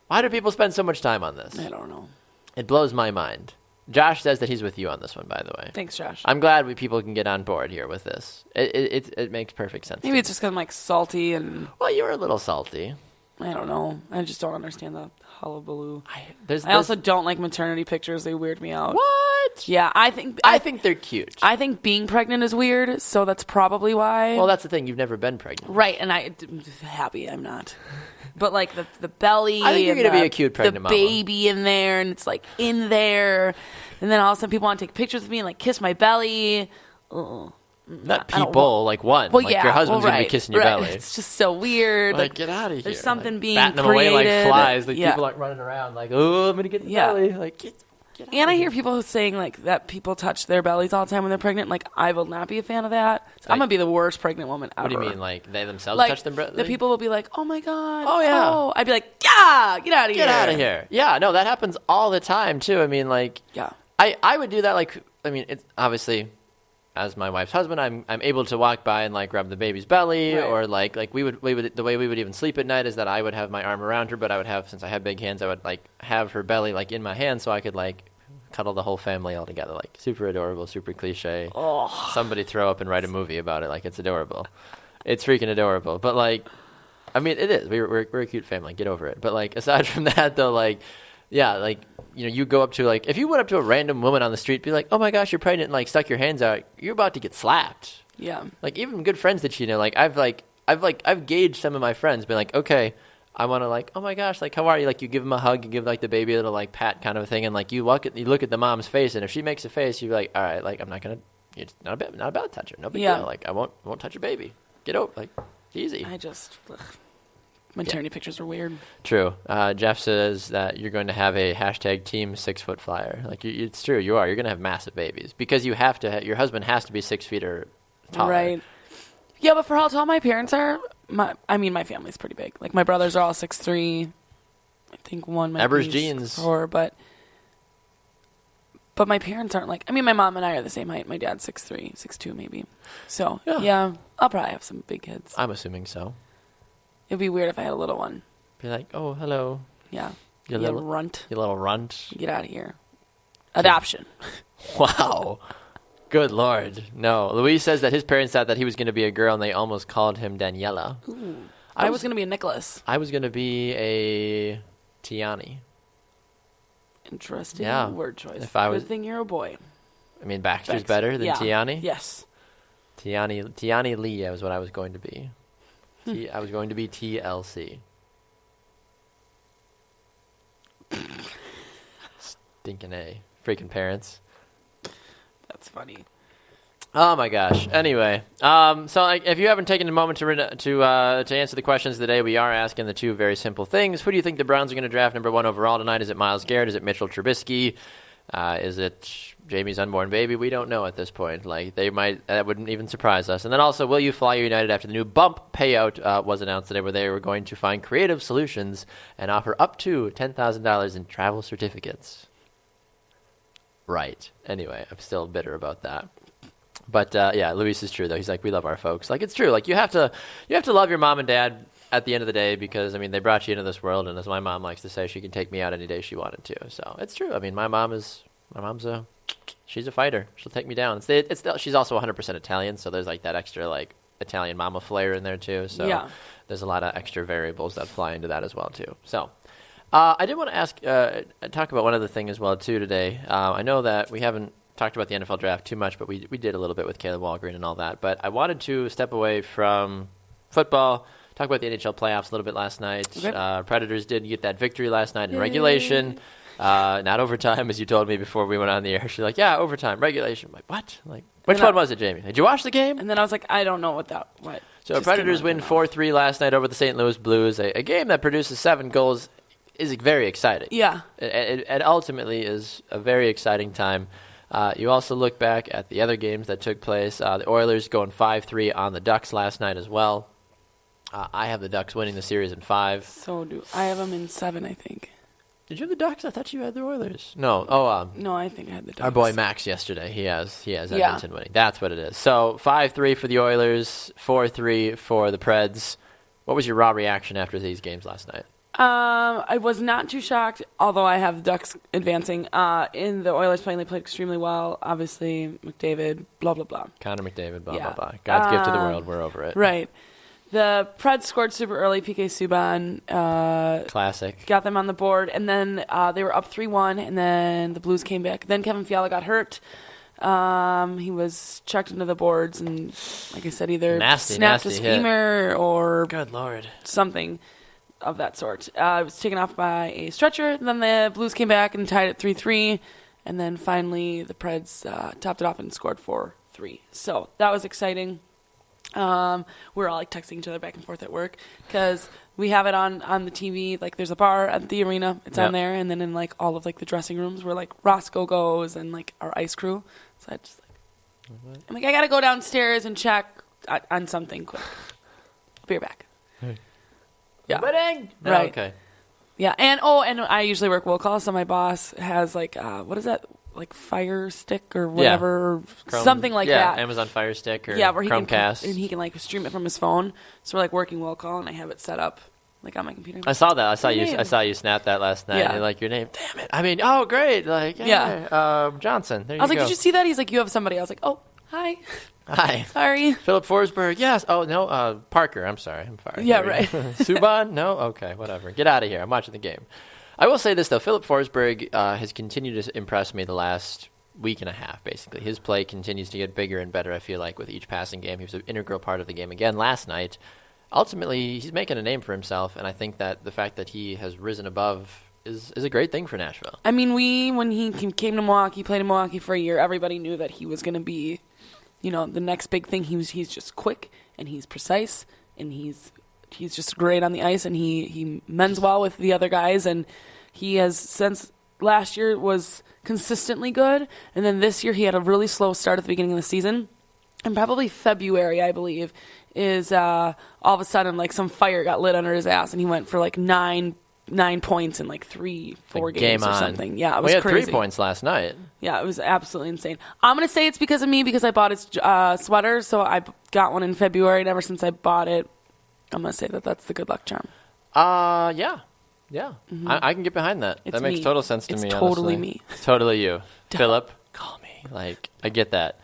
why do people spend so much time on this? I don't know. It blows my mind. Josh says that he's with you on this one, by the way. Thanks, Josh. I'm glad people can get on board here with this. It makes perfect sense. Maybe it's just because I'm salty and... Well, you're a little salty. I don't know. I just don't understand the hullabaloo. I also don't like maternity pictures. They weird me out. What? Yeah, I think they're cute. I think being pregnant is weird, so that's probably why. Well, that's the thing. You've never been pregnant. Right, and I'm happy I'm not. But the belly, I think you're going to be a cute pregnant the mama. baby in there, and it's in there, and then all of a sudden people want to take pictures of me and kiss my belly. Ugh. Not people, one. Well, yeah, your husband's right, going to be kissing your belly. It's just so weird. Get out of here. There's something being batting them created. away like flies. Yeah. People aren't running around oh, I'm going to get the belly. Get out and I hear people saying that people touch their bellies all the time when they're pregnant. I will not be a fan of that. I'm gonna be the worst pregnant woman ever. What do you mean? They themselves touch their belly? The people will be like, "Oh my god!" Oh yeah. Oh. I'd be like, "Yeah, get out of here! Get out of here!" Yeah, no, that happens all the time too. I mean, yeah. I would do that. It's obviously, as my wife's husband, I'm able to walk by and grab the baby's belly, right. or we would the way we would even sleep at night is that I would have my arm around her, but I would have, since I have big hands, I would have her belly in my hand so I could cuddle the whole family all together. Super adorable, super cliche. Oh. Somebody throw up and write a movie about it. It's adorable. It's freaking adorable. But I mean, it is. We're a cute family. Get over it. But aside from that, though, yeah, you go up to if you went up to a random woman on the street, be like, oh my gosh, you're pregnant, and stuck your hands out, you're about to get slapped. Yeah. Even good friends that you know, I've gauged some of my friends, been okay, I want to oh my gosh, how are you? You give them a hug, you give the baby a little pat kind of a thing, and you look at the mom's face, and if she makes a face, you're like, all right, I'm not gonna, it's not about to touch her, no big deal. I won't touch your baby. Get over, easy. Maternity pictures are weird. True. Jeff says that you're going to have a hashtag Team 6 Foot Flyer. It's true. You are. You're going to have massive babies because you have to. Your husband has to be 6 feet or taller. Right. Yeah, but for how tall my parents are, my family's pretty big. My brothers are all 6'3". I think one might Eber's be genes. 4, but my parents aren't my mom and I are the same height. My dad's 6'3", 6'2", maybe. So yeah. I'll probably have some big kids. I'm assuming so. It'd be weird if I had a little one. Be like, oh, hello. Yeah. You little runt. You little runt. Get out of here. Adoption. Wow. Good Lord. No. Luis says that his parents thought that he was going to be a girl, and they almost called him Daniela. Ooh. I was going to be a Nicholas. I was going to be a Tiani. Interesting word choice. If I was, good thing you're a boy. I mean, Baxter's better than Tiani? Yes. Tiani Lee was what I was going to be. I was going to be TLC. Stinking A. Freaking parents. That's funny. Oh my gosh. Anyway, so if you haven't taken a moment to answer the questions today, we are asking the two very simple things. Who do you think the Browns are going to draft number 1 overall tonight? Is it Myles Garrett? Is it Mitchell Trubisky? Is it Jamie's unborn baby? We don't know at this point. Like, they might, that wouldn't even surprise us. And then also, will you fly United after the new bump payout was announced today, where they were going to find creative solutions and offer up to $10,000 in travel certificates? Right. Anyway, I'm still bitter about that. But yeah, Luis is true though. He's like, we love our folks. Like, it's true. Like, you have to love your mom and dad at the end of the day, because I mean, they brought you into this world, and as my mom likes to say, she can take me out any day she wanted to. So it's true. I mean, she's a fighter. She'll take me down. She's also 100% Italian, so there's like that extra like Italian mama flair in there too. So yeah. There's a lot of extra variables that fly into that as well too. So. I did want to talk about one other thing as well too today. I know that we haven't talked about the NFL draft too much, but we did a little bit with Caleb Walgreen and all that. But I wanted to step away from football, talk about the NHL playoffs a little bit last night. Okay. Predators did get that victory last night in regulation, not overtime, as you told me before we went on the air. She's like, yeah, overtime, regulation. I'm like, what? Like, which one was it, Jaymee? Did you watch the game? And then I was like, I don't know what. So Predators win 4-3 last night over the St. Louis Blues, a game that produces 7 goals. Is very exciting. Yeah. It ultimately is a very exciting time. You also look back at the other games that took place. The Oilers going 5-3 on the Ducks last night as well. I have the Ducks winning the series in 5. So do I have them in 7, I think. Did you have the Ducks? I thought you had the Oilers. No. No, I think I had the Ducks. Our boy Max yesterday. He has Edmonton winning. That's what it is. So 5-3 for the Oilers, 4-3 for the Preds. What was your raw reaction after these games last night? I was not too shocked, although I have the Ducks advancing. In the Oilers playing, they played extremely well. Obviously, McDavid, blah, blah, blah. Connor McDavid, blah, blah, blah. God's gift to the world. We're over it. Right. The Preds scored super early. PK Subban. Classic. Got them on the board. And then they were up 3-1, and then the Blues came back. Then Kevin Fiala got hurt. He was checked into the boards and, like I said, either snapped his femur or good Lord, something of that sort. It was taken off by a stretcher. Then the Blues came back and tied it 3-3. And then finally the Preds topped it off and scored 4-3. So that was exciting. We were all like texting each other back and forth at work because we have it on the TV. Like, there's a bar at the arena. It's on there. And then in like all of like the dressing rooms where like Roscoe goes and like our ice crew. So I just I'm like, I got to go downstairs and check on something quick. I'll be right back. Yeah. Wedding. Right. Oh, okay. Yeah. And I usually work will call, so my boss has like what is that? Like Fire Stick or whatever, Chrome, something like that. Amazon Fire Stick or where Chromecast. and he can like stream it from his phone. So we're like working will call, and I have it set up like on my computer. I saw that. I saw you snap that last night. Yeah. And like, your name. Damn it. I mean, oh great. Like, Johnson. There you go. I was like, did you see that? He's like, you have somebody. I was like, oh, hi. Hi. Sorry. Philip Forsberg. Yes. Oh no. Parker. I'm sorry. I'm sorry. Yeah. Right. Subban. No. Okay. Whatever. Get out of here. I'm watching the game. I will say this though. Philip Forsberg has continued to impress me the last week and a half. Basically, his play continues to get bigger and better. I feel like with each passing game, he was an integral part of the game again last night. Ultimately, he's making a name for himself, and I think that the fact that he has risen above is a great thing for Nashville. I mean, when he came to Milwaukee, played in Milwaukee for a year, everybody knew that he was going to be, the next big thing. He's just quick and he's precise and he's just great on the ice, and he mends well with the other guys, and he has since last year was consistently good, and then this year he had a really slow start at the beginning of the season, and probably February, I believe, is all of a sudden like some fire got lit under his ass, and he went for like 9 9 points in like 4 games game or on. something. Yeah, it was we had crazy. 3 points last night. Yeah, it was absolutely insane. I'm going to say it's because of me because I bought his sweater. So I got one in February, and ever since I bought it, I'm going to say that that's the good luck charm. Yeah. Mm-hmm. I can get behind that. It's that makes me. total sense to me, It's totally honestly. me. It's totally you. Philip, call me. Like, I get that.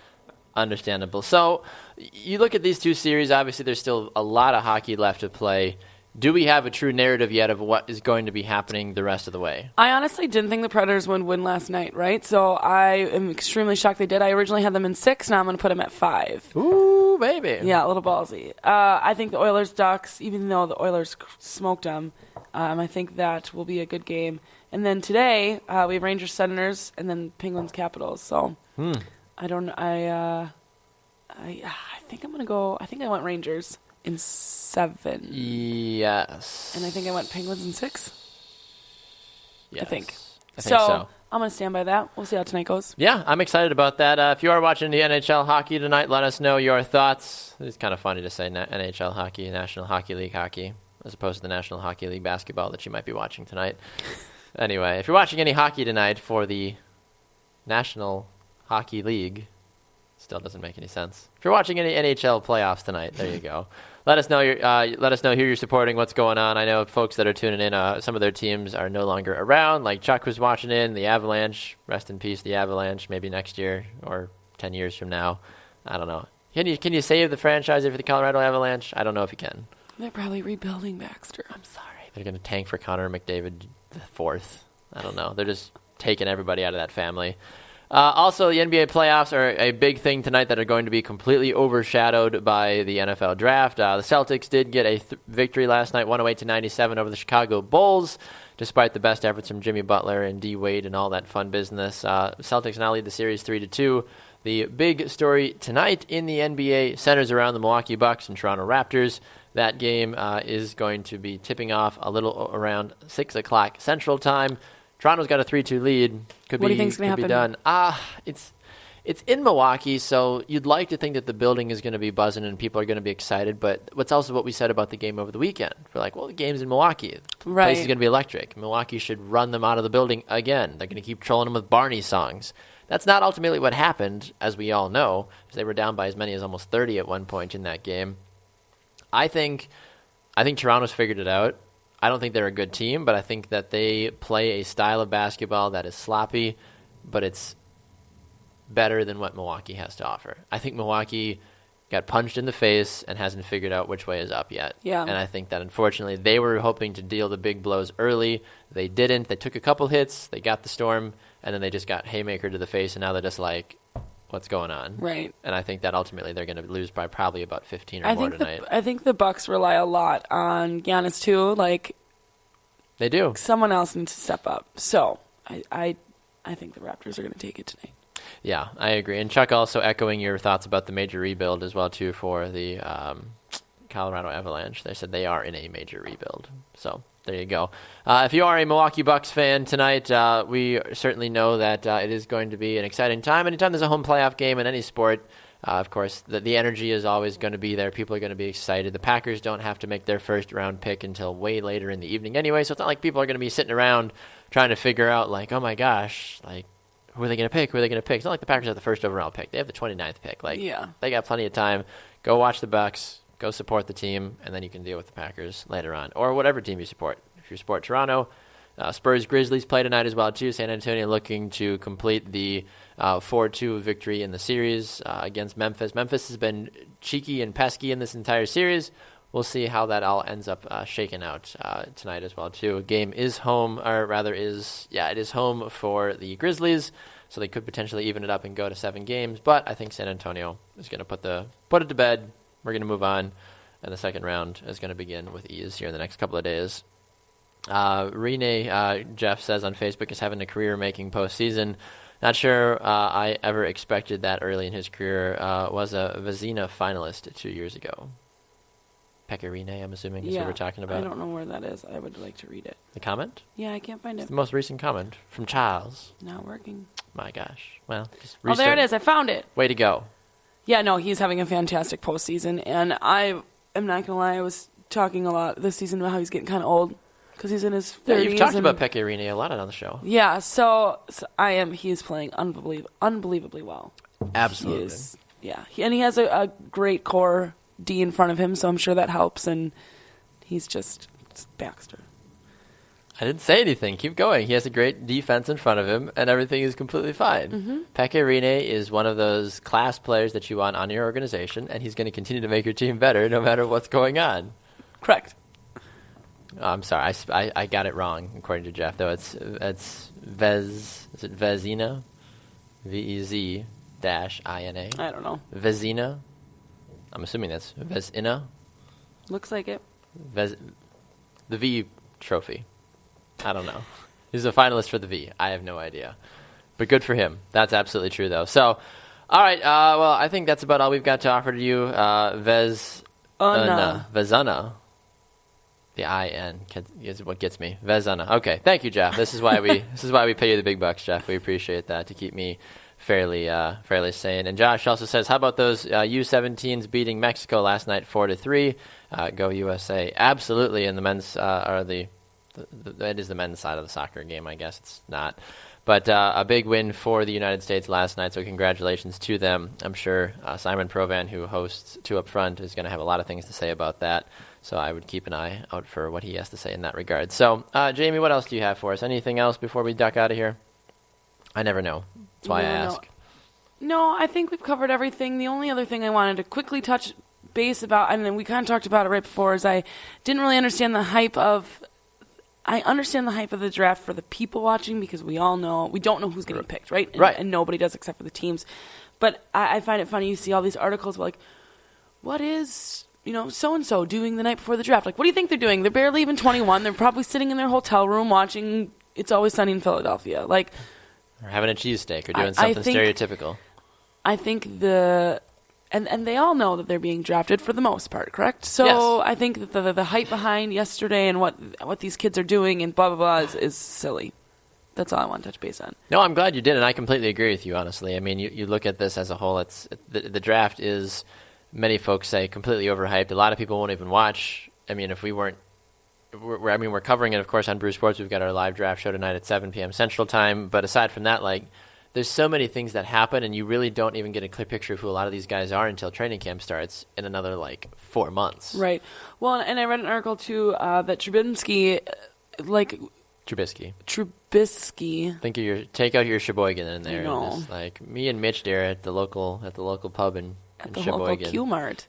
Understandable. So, you look at these 2 series, obviously there's still a lot of hockey left to play. Do we have a true narrative yet of what is going to be happening the rest of the way? I honestly didn't think the Predators would win last night, right? So I am extremely shocked they did. I originally had them in 6, now I'm going to put them at 5. Ooh, baby. Yeah, a little ballsy. I think the Oilers-Ducks, even though the Oilers smoked them, I think that will be a good game. And then today, we have Rangers-Senators, and then Penguins-Capitals. So I don't. I think I'm gonna go. I think I went Rangers in 7. Yes. And I think I went Penguins in 6. Yes. I think so. I'm gonna stand by that. We'll see how tonight goes. Yeah, I'm excited about that. If you are watching the NHL hockey tonight, let us know your thoughts. It's kind of funny to say NHL hockey, National Hockey League hockey, as opposed to the National Hockey League basketball that you might be watching tonight. Anyway, if you're watching any hockey tonight for the National Hockey League, still doesn't make any sense. If you're watching any NHL playoffs tonight, there you go. Let us know who you're supporting, what's going on. I know folks that are tuning in, some of their teams are no longer around. Like Chuck was watching in, the Avalanche. Rest in peace, the Avalanche. Maybe next year or 10 years from now. I don't know. Can you save the franchise for the Colorado Avalanche? I don't know if you can. They're probably rebuilding Baxter. I'm sorry. They're going to tank for Connor McDavid IV. I don't know. They're just taking everybody out of that family. Also, the NBA playoffs are a big thing tonight that are going to be completely overshadowed by the NFL draft. The Celtics did get a victory last night, 108-97 over the Chicago Bulls, despite the best efforts from Jimmy Butler and D. Wade and all that fun business. Celtics now lead the series 3-2. The big story tonight in the NBA centers around the Milwaukee Bucks and Toronto Raptors. That game is going to be tipping off a little around 6 o'clock Central Time. Toronto's got a 3-2 lead. What do you think's going to happen? Done. It's in Milwaukee, so you'd like to think that the building is going to be buzzing and people are going to be excited. But what's also what we said about the game over the weekend? We're like, well, the game's in Milwaukee. The right. place is going to be electric. Milwaukee should run them out of the building again. They're going to keep trolling them with Barney songs. That's not ultimately what happened, as we all know, because they were down by as many as almost 30 at one point in that game. I think Toronto's figured it out. I don't think they're a good team, but I think that they play a style of basketball that is sloppy, but it's better than what Milwaukee has to offer. I think Milwaukee got punched in the face and hasn't figured out which way is up yet. Yeah. And I think that, unfortunately, they were hoping to deal the big blows early. They didn't. They took a couple hits. They got the storm, and then they just got haymaker to the face, and now they're just like, what's going on? Right. And I think that ultimately they're going to lose by probably about 15 or more tonight. I think the Bucks rely a lot on Giannis too. Like they do. Someone else needs to step up. So I think the Raptors are going to take it tonight. Yeah, I agree. And Chuck, also echoing your thoughts about the major rebuild as well too for the Colorado Avalanche. They said they are in a major rebuild. So there you go. If you are a Milwaukee Bucks fan tonight, we certainly know that it is going to be an exciting time. Anytime there's a home playoff game in any sport, of course, the energy is always going to be there. People are going to be excited. The Packers don't have to make their first-round pick until way later in the evening anyway, so it's not like people are going to be sitting around trying to figure out, like, oh, my gosh, like, who are they going to pick? Who are they going to pick? It's not like the Packers have the first overall pick. They have the 29th pick. Like, yeah. They got plenty of time. Go watch the Bucks. Go support the team, and then you can deal with the Packers later on, or whatever team you support. If you support Toronto, Spurs Grizzlies play tonight as well too. San Antonio looking to complete the 4-2 victory in the series against Memphis. Memphis has been cheeky and pesky in this entire series. We'll see how that all ends up shaking out tonight as well too. Game is home, or rather it is home for the Grizzlies, so they could potentially even it up and go to 7 games. But I think San Antonio is going to put it to bed. We're going to move on, and the second round is going to begin with ease here in the next couple of days. Rene, Jeff says on Facebook, is having a career making postseason. Not sure I ever expected that early in his career. Was a Vezina finalist 2 years ago. Pekka Rene, I'm assuming, is what we're talking about. I don't know where that is. I would like to read it. The comment? Yeah, I can't find it. It's the most recent comment from Charles. Not working. My gosh. Well, just restart. Oh, there it is. I found it. Way to go. Yeah, no, he's having a fantastic postseason, and I am not going to lie, I was talking a lot this season about how he's getting kind of old. because he's in his 30s. Yeah, you've talked about Pekka Rinne a lot on the show. Yeah, so he's playing unbelievably well. Absolutely. And he has a great core D in front of him, so I'm sure that helps, and he's just Baxter. I didn't say anything. Keep going. He has a great defense in front of him, and everything is completely fine. Mm-hmm. Pekka Rinne is one of those class players that you want on your organization, and he's going to continue to make your team better no matter what's going on. Correct. I'm sorry. I got it wrong, according to Jeff, though. It's Vez. Is it Vezina? Vez-INA? I don't know. Vezina? I'm assuming that's Vezina? Looks like it. The V trophy. I don't know. He's a finalist for the V. I have no idea. But good for him. That's absolutely true, though. So, all right. Well, I think that's about all we've got to offer to you. Vezana. The I-N is what gets me. Vezana. Okay. Thank you, Jeff. This is why we pay you the big bucks, Jeff. We appreciate that to keep me fairly sane. And Josh also says, how about those U17s beating Mexico last night 4-3? Go USA. Absolutely. And the men's it is the men's side of the soccer game, I guess. It's not. But a big win for the United States last night, so congratulations to them. I'm sure Simon Provan, who hosts Two Up Front, is going to have a lot of things to say about that. So I would keep an eye out for what he has to say in that regard. So, Jaymee, what else do you have for us? Anything else before we duck out of here? I never know. That's why I ask. No, I think we've covered everything. The only other thing I wanted to quickly touch base about, and then we kind of talked about it right before, is I didn't really understand the hype of... I understand the hype of the draft for the people watching because we don't know who's getting picked, right? Right. And nobody does except for the teams. But I find it funny, you see all these articles like, what is, so-and-so doing the night before the draft? Like, what do you think they're doing? They're barely even 21. They're probably sitting in their hotel room watching It's Always Sunny in Philadelphia. Like, or having a cheesesteak or doing something stereotypical. I think And they all know that they're being drafted for the most part, correct? So yes. I think that the hype behind yesterday and what these kids are doing and blah, blah, blah is silly. That's all I want to touch base on. No, I'm glad you did, and I completely agree with you, honestly. I mean, you look at this as a whole, the draft is, many folks say, completely overhyped. A lot of people won't even watch. I mean, if we weren't, we're covering it, of course, on Brew Sports. We've got our live draft show tonight at 7 p.m. Central Time. But aside from that, there's so many things that happen, and you really don't even get a clear picture of who a lot of these guys are until training camp starts in another, 4 months. Right. Well, and I read an article, too, that Trubisky. Take out your Sheboygan in there. No. And just, me and Mitch there at the local pub in the Sheboygan. Local Q-Mart.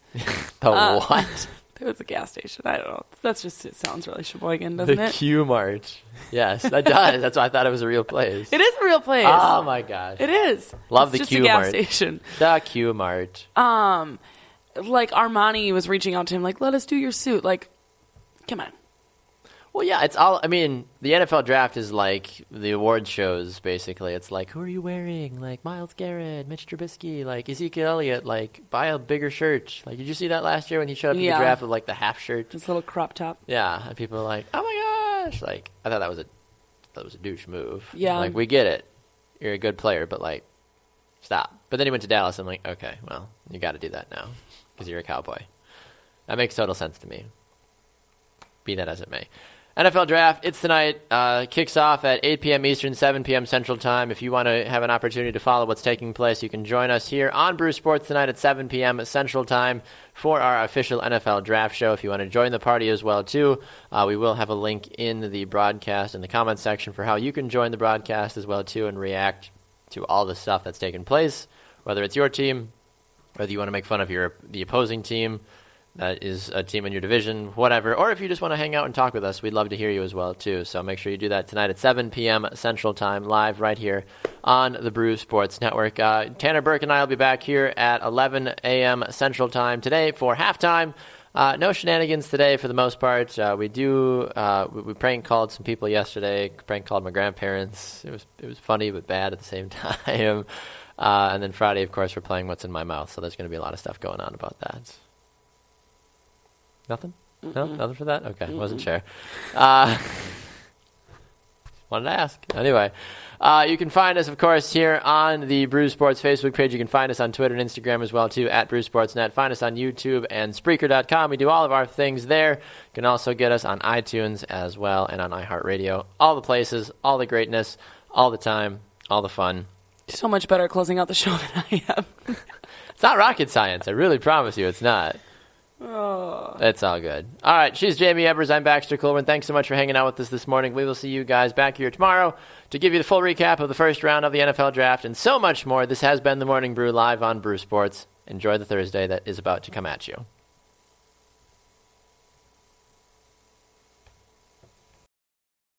What? There was a gas station. I don't know. It sounds really Sheboygan, doesn't it? The Q-Mart. Yes, that does. That's why I thought it was a real place. It is a real place. Oh, my gosh. It is. Love it's the Q-Mart. Q-Mart. Just a gas station. The Q-Mart. Armani was reaching out to him, let us do your suit. Come on. Well, yeah, it's all. I mean, the NFL draft is like the award shows. Basically, it's who are you wearing? Myles Garrett, Mitch Trubisky, Ezekiel Elliott. Buy a bigger shirt. Did you see that last year when he showed up to the draft with the half shirt, this little crop top? Yeah, and people are oh my gosh! I thought that was a douche move. Yeah, we get it. You're a good player, but stop. But then he went to Dallas. I'm okay, well, you got to do that now because you're a Cowboy. That makes total sense to me. Be that as it may. NFL Draft, it's tonight. Kicks off at 8 p.m. Eastern, 7 p.m. Central Time. If you want to have an opportunity to follow what's taking place, you can join us here on Brew Sports tonight at 7 p.m. Central Time for our official NFL Draft show. If you want to join the party as well, too, we will have a link in the broadcast in the comments section for how you can join the broadcast as well, too, and react to all the stuff that's taking place, whether it's your team, whether you want to make fun of the opposing team, that is a team in your division, whatever. Or if you just want to hang out and talk with us, we'd love to hear you as well, too. So make sure you do that tonight at 7 p.m. Central Time, live right here on the Brew Sports Network. Tanner Burke and I will be back here at 11 a.m. Central Time today for halftime. No shenanigans today for the most part. We prank called some people yesterday, prank called my grandparents. It was funny but bad at the same time. And then Friday, of course, we're playing What's in My Mouth, so there's going to be a lot of stuff going on about that. Nothing? Mm-mm. No? Nothing for that? Okay, wasn't sure. Wanted to ask. Anyway, you can find us, of course, here on the Brew Sports Facebook page. You can find us on Twitter and Instagram as well, too, at BrewSportsNet. Find us on YouTube and Spreaker.com. We do all of our things there. You can also get us on iTunes as well and on iHeartRadio. All the places, all the greatness, all the time, all the fun. So much better closing out the show than I am. It's not rocket science. I really promise you it's not. Oh. It's all good. All right, she's Jaymee Evers. I'm Baxter Colburn. Thanks so much for hanging out with us this morning. We will see you guys back here tomorrow to give you the full recap of the first round of the NFL Draft and so much more. This has been the Morning Brew live on Brew Sports. Enjoy the Thursday that is about to come at you.